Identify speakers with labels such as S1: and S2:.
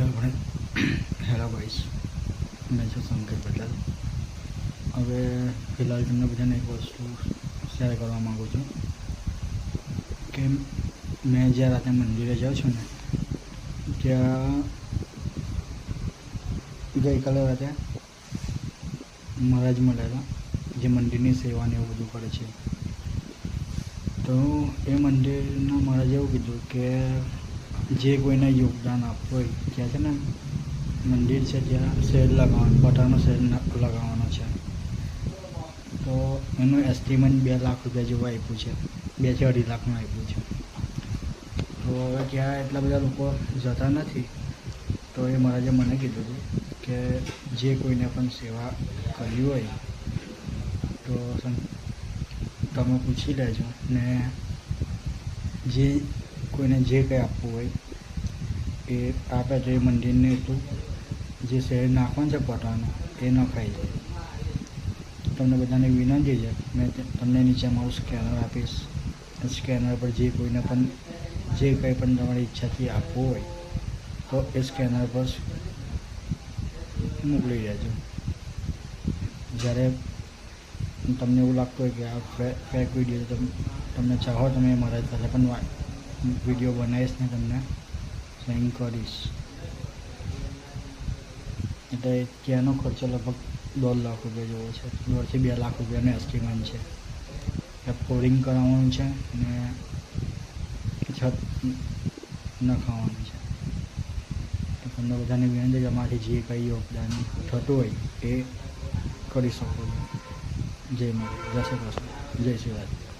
S1: Hello guys, मैं છું સંકેત પટેલ। હવે ફિલહાલ તમને બધાને એક વસ્તુ શેર કરવા માગું છું કે મેં જ્યાં રાતે મંદિરે જાઉં છું ને ત્યાં ગઈકાલે રાતે મહારાજ મળેલા, જે મંદિરની સેવાને એવું બધું કરે છે। તો એ મંદિરના મહારાજે એવું કીધું કે જે કોઈને યોગદાન આપવું હોય ત્યાં છે ને મંદિર છે ત્યાં શેડ લગાવવાનું, બટાનો શેડ લગાવવાનો છે। તો એનું એસ્ટિમેટ 2 લાખ રૂપિયા જેવું આપ્યું છે, 2 થી 2.5 લાખનું આપ્યું છે। તો હવે ત્યાં એટલા બધા લોકો જતા નથી, તો એ મહારાજે મને કીધું હતું કે જે કોઈને પણ સેવા કરવી હોય તો તમે પૂછી લેજો ને જે કોઈને જે કંઈ આપવું હોય એ આપે તો એ મંદિરને એટલું જે શેર નાખવાનું છે પટાનું એ નખાઈ જાય। તમને બધાને વિનંતી છે, મેં તમને નીચે મારું સ્કેનર આપીશ, સ્કેનર પર જે કોઈને પણ જે કંઈ પણ તમારી ઈચ્છાથી આપવું હોય તો એ સ્કેનર પર મોકલી દેજો। જ્યારે તમને એવું લાગતું હોય કે આ ફેક વિડીયો, તમને ચાહો તમે મારા સાથે પણ વિડીયો બનાવીશ ને તમને સેન્ડ કરીશ। એટલે ત્યાંનો ખર્ચો લગભગ 1.5 લાખ રૂપિયા જેવો છે, 1.5 થી 2 લાખ રૂપિયાનો એસ્ટિમેટ છે। ત્યાં ફ્લોરિંગ કરાવવાનું છે ને છત નખાવવાનું છે। તો તમને બધાને વિનંતી છે, આમાંથી જે કંઈ યોગદાન થતું હોય એ કરી શકો છો। જય માતા, જય શ્રી કૃષ્ણ, જય શ્રી રાધે।